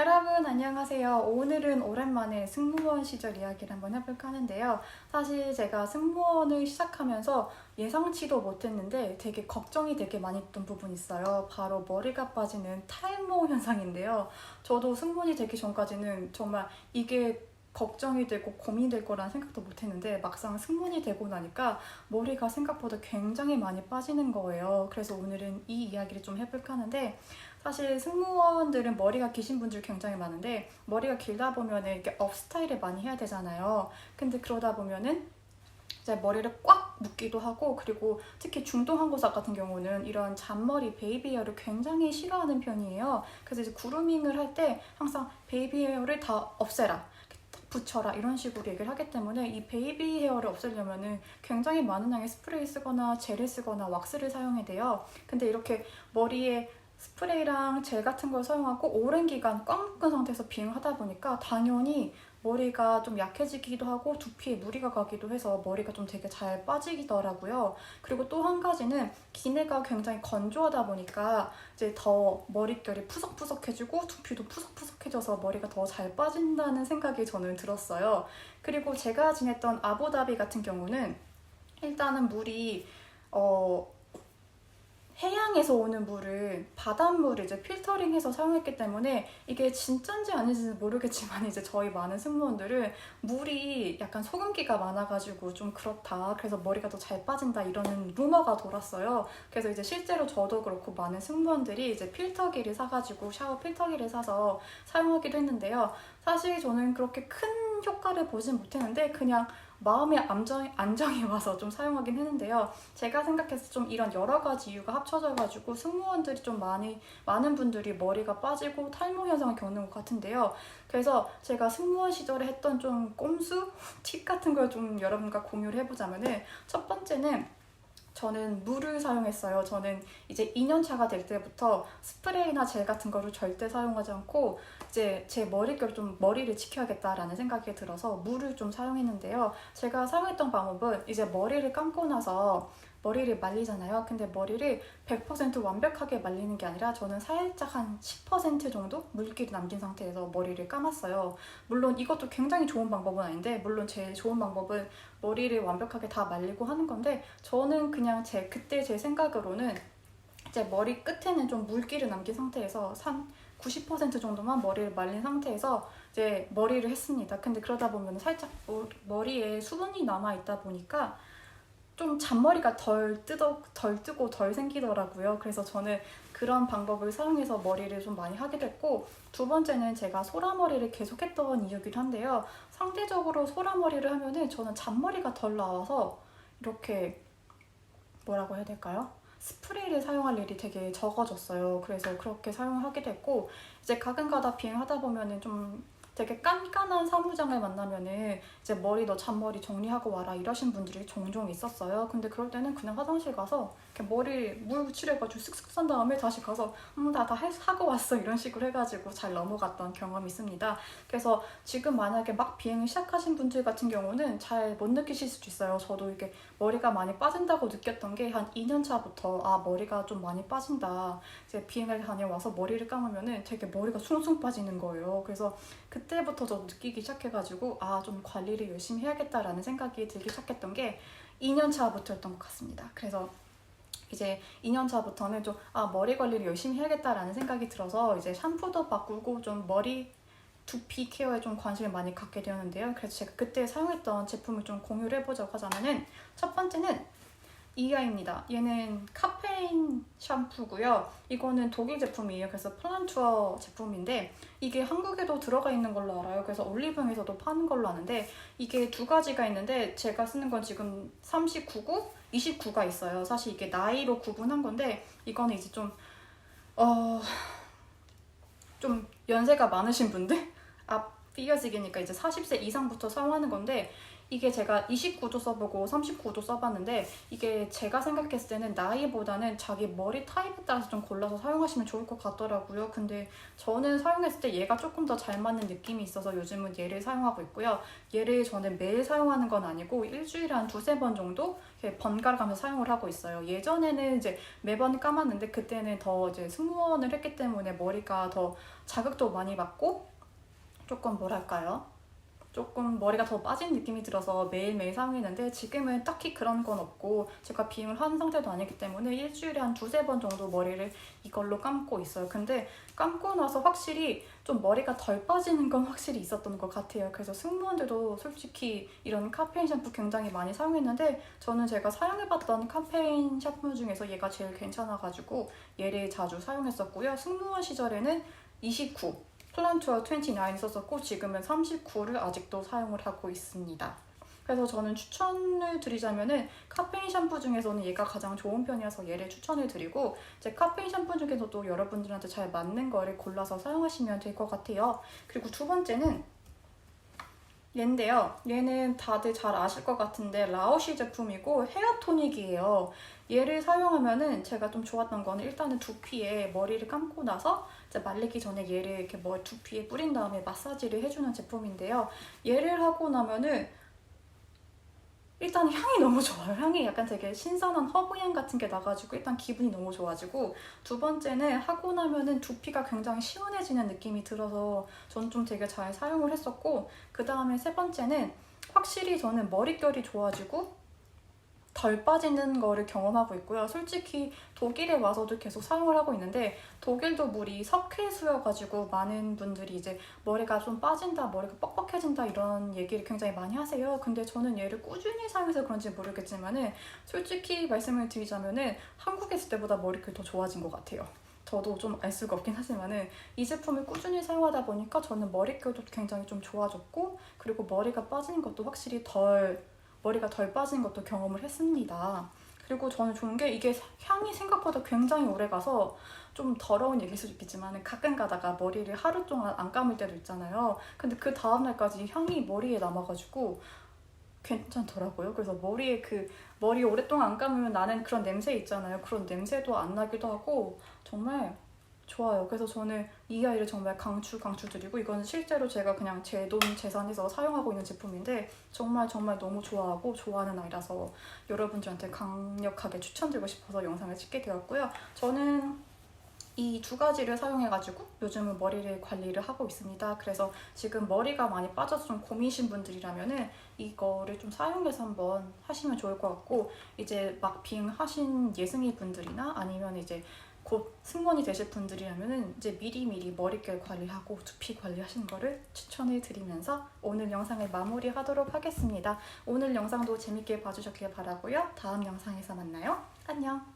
여러분 안녕하세요. 오늘은 오랜만에 승무원 시절 이야기를 한번 해볼까 하는데요. 사실 제가 승무원을 시작하면서 예상치도 못했는데 되게 걱정이 되게 많이 했던 부분이 있어요. 바로 머리가 빠지는 탈모 현상인데요. 저도 승무원이 되기 전까지는 정말 이게 걱정이 되고 고민이 될 거란 생각도 못했는데 막상 승무원이 되고 나니까 머리가 생각보다 굉장히 많이 빠지는 거예요. 그래서 오늘은 이 이야기를 좀 해볼까 하는데, 사실 승무원들은 머리가 기신 분들 굉장히 많은데 머리가 길다 보면은 이렇게 업 스타일을 많이 해야 되잖아요. 근데 그러다 보면은 이제 머리를 꽉 묶기도 하고, 그리고 특히 중동 항공사 같은 경우는 이런 잔머리 베이비 헤어를 굉장히 싫어하는 편이에요. 그래서 이제 그루밍을 할 때 항상 베이비 헤어를 다 없애라, 붙여라 이런 식으로 얘기를 하기 때문에 이 베이비 헤어를 없애려면은 굉장히 많은 양의 스프레이 쓰거나 젤을 쓰거나 왁스를 사용해야 돼요. 근데 이렇게 머리에 스프레이랑 젤 같은 걸 사용하고 오랜 기간 꽉 묶은 상태에서 비행을 하다 보니까 당연히 머리가 좀 약해지기도 하고 두피에 무리가 가기도 해서 머리가 좀 되게 잘 빠지더라고요. 그리고 또 한 가지는 기내가 굉장히 건조하다 보니까 이제 더 머릿결이 푸석푸석해지고 두피도 푸석푸석해져서 머리가 더 잘 빠진다는 생각이 저는 들었어요. 그리고 제가 지냈던 아부다비 같은 경우는 일단은 물이 해양에서 오는 물을 바닷물을 이제 필터링해서 사용했기 때문에 이게 진짠지 아닌지는 모르겠지만 이제 저희 많은 승무원들은 물이 약간 소금기가 많아가지고 좀 그렇다, 그래서 머리가 더 잘 빠진다 이러는 루머가 돌았어요. 그래서 이제 실제로 저도 그렇고 많은 승무원들이 이제 필터기를 사가지고 샤워 필터기를 사서 사용하기도 했는데요. 사실 저는 그렇게 큰 효과를 보진 못했는데 그냥 마음의 안정이 와서 좀 사용하긴 했는데요. 제가 생각했을 때 좀 이런 여러 가지 이유가 합쳐져가지고 승무원들이 좀 많은 분들이 머리가 빠지고 탈모 현상을 겪는 것 같은데요. 그래서 제가 승무원 시절에 했던 좀 꼼수 팁 같은 걸 좀 여러분과 공유를 해보자면은, 첫 번째는 저는 물을 사용했어요. 저는 이제 2년 차가 될 때부터 스프레이나 젤 같은 거를 절대 사용하지 않고 이제 제 머릿결 좀 머리를 지켜야겠다라는 생각이 들어서 물을 좀 사용했는데요. 제가 사용했던 방법은 이제 머리를 감고 나서 머리를 말리잖아요. 근데 머리를 100% 완벽하게 말리는 게 아니라 저는 살짝 한 10% 정도 물기를 남긴 상태에서 머리를 감았어요. 물론 이것도 굉장히 좋은 방법은 아닌데, 물론 제일 좋은 방법은 머리를 완벽하게 다 말리고 하는 건데, 저는 그냥 그때 제 생각으로는 이제 머리 끝에는 좀 물기를 남긴 상태에서 한 90% 정도만 머리를 말린 상태에서 이제 머리를 했습니다. 근데 그러다 보면 살짝 머리에 수분이 남아 있다 보니까 좀 잔머리가 덜 뜨고 덜 생기더라고요. 그래서 저는 그런 방법을 사용해서 머리를 좀 많이 하게 됐고, 두 번째는 제가 소라머리를 계속했던 이유기도 한데요. 상대적으로 소라머리를 하면은 저는 잔머리가 덜 나와서 이렇게 뭐라고 해야 될까요? 스프레이를 사용할 일이 되게 적어졌어요. 그래서 그렇게 사용하게 됐고, 이제 가끔가다 비행하다 보면은 좀 되게 깐깐한 사무장을 만나면은 이제 머리 너 잔머리 정리하고 와라 이러신 분들이 종종 있었어요. 근데 그럴 때는 그냥 화장실 가서 이렇게 머리 물 칠해가지고 쓱쓱 산 다음에 다시 가서 나 다 하고 왔어 이런 식으로 해가지고 잘 넘어갔던 경험이 있습니다. 그래서 지금 만약에 막 비행을 시작하신 분들 같은 경우는 잘 못 느끼실 수도 있어요. 저도 이게 머리가 많이 빠진다고 느꼈던 게 한 2년 차부터 머리가 좀 많이 빠진다, 이제 비행을 다녀와서 머리를 감으면은 되게 머리가 숭숭 빠지는 거예요. 그래서 그때부터 저도 느끼기 시작해가지고 좀 관리를 열심히 해야겠다라는 생각이 들기 시작했던 게 2년 차부터였던 것 같습니다. 그래서 이제 2년 차부터는 좀 머리 관리를 열심히 해야겠다라는 생각이 들어서 이제 샴푸도 바꾸고 좀 머리 두피 케어에 좀 관심을 많이 갖게 되었는데요. 그래서 제가 그때 사용했던 제품을 좀 공유를 해보자고 하자면은, 첫 번째는 이하입니다. 얘는 카페인 샴푸고요. 이거는 독일 제품이에요. 그래서 플란투어 제품인데 이게 한국에도 들어가 있는 걸로 알아요. 그래서 올리브영에서도 파는 걸로 아는데, 이게 두 가지가 있는데 제가 쓰는 건 지금 39구, 29가 있어요. 사실 이게 나이로 구분한 건데, 이거는 이제 좀 연세가 많으신 분들? 삐어지기니까 이제 40세 이상부터 사용하는 건데, 이게 제가 29도 써보고 39도 써봤는데 이게 제가 생각했을 때는 나이보다는 자기 머리 타입에 따라서 좀 골라서 사용하시면 좋을 것 같더라고요. 근데 저는 사용했을 때 얘가 조금 더 잘 맞는 느낌이 있어서 요즘은 얘를 사용하고 있고요. 얘를 저는 매일 사용하는 건 아니고 일주일에 한 두세 번 정도 이렇게 번갈아 가면서 사용을 하고 있어요. 예전에는 이제 매번 감았는데 그때는 더 이제 승무원을 했기 때문에 머리가 더 자극도 많이 받고 조금 뭐랄까요? 조금 머리가 더 빠진 느낌이 들어서 매일매일 사용했는데 지금은 딱히 그런 건 없고 제가 비임을 한 상태도 아니기 때문에 일주일에 한 두세 번 정도 머리를 이걸로 감고 있어요. 근데 감고 나서 확실히 좀 머리가 덜 빠지는 건 확실히 있었던 것 같아요. 그래서 승무원들도 솔직히 이런 카페인 샴푸 굉장히 많이 사용했는데 저는 제가 사용해봤던 카페인 샴푸 중에서 얘가 제일 괜찮아가지고 얘를 자주 사용했었고요. 승무원 시절에는 29 플란투어 29 썼었고 지금은 39를 아직도 사용을 하고 있습니다. 그래서 저는 추천을 드리자면은 카페인 샴푸 중에서는 얘가 가장 좋은 편이어서 얘를 추천을 드리고 이제 카페인 샴푸 중에서도 여러분들한테 잘 맞는 거를 골라서 사용하시면 될 것 같아요. 그리고 두 번째는 얘인데요. 얘는 다들 잘 아실 것 같은데 라오시 제품이고 헤어 토닉이에요. 얘를 사용하면은 제가 좀 좋았던 거는 일단은 두피에 머리를 감고 나서 이제 말리기 전에 얘를 이렇게 머리 두피에 뿌린 다음에 마사지를 해주는 제품인데요. 얘를 하고 나면은 일단 향이 너무 좋아요. 향이 약간 되게 신선한 허브향 같은 게 나가지고 일단 기분이 너무 좋아지고 두 번째는 하고 나면은 두피가 굉장히 시원해지는 느낌이 들어서 저는 좀 되게 잘 사용을 했었고 그 다음에 세 번째는 확실히 저는 머릿결이 좋아지고 덜 빠지는 거를 경험하고 있고요. 솔직히 독일에 와서도 계속 사용을 하고 있는데 독일도 물이 석회수여가지고 많은 분들이 이제 머리가 좀 빠진다, 머리가 뻑뻑해진다 이런 얘기를 굉장히 많이 하세요. 근데 저는 얘를 꾸준히 사용해서 그런지 모르겠지만은 솔직히 말씀을 드리자면은 한국에 있을 때보다 머릿결이 더 좋아진 것 같아요. 저도 좀 알 수가 없긴 하지만은 이 제품을 꾸준히 사용하다 보니까 저는 머릿결도 굉장히 좀 좋아졌고 그리고 머리가 빠지는 것도 확실히 머리가 덜 빠진 것도 경험을 했습니다. 그리고 저는 좋은 게 이게 향이 생각보다 굉장히 오래가서 좀 더러운 얘기일 수도 있겠지만 가끔 가다가 머리를 하루 동안 안 감을 때도 있잖아요. 근데 그 다음날까지 향이 머리에 남아가지고 괜찮더라고요. 그래서 머리 오랫동안 안 감으면 나는 그런 냄새 있잖아요. 그런 냄새도 안 나기도 하고 정말 좋아요. 그래서 저는 이 아이를 정말 강추드리고 이건 실제로 제가 그냥 제 돈 재산에서 사용하고 있는 제품인데 정말 너무 좋아하고 좋아하는 아이라서 여러분들한테 강력하게 추천드리고 싶어서 영상을 찍게 되었고요. 저는 이 두 가지를 사용해가지고 요즘은 머리를 관리를 하고 있습니다. 그래서 지금 머리가 많이 빠져서 좀 고민이신 분들이라면은 이거를 좀 사용해서 한번 하시면 좋을 것 같고 이제 막 비행하신 예승이 분들이나 아니면 이제 곧 승무원이 되실 분들이라면은 이제 미리미리 머릿결 관리하고 두피 관리하시는 거를 추천해 드리면서 오늘 영상을 마무리하도록 하겠습니다. 오늘 영상도 재밌게 봐주셨길 바라고요. 다음 영상에서 만나요. 안녕.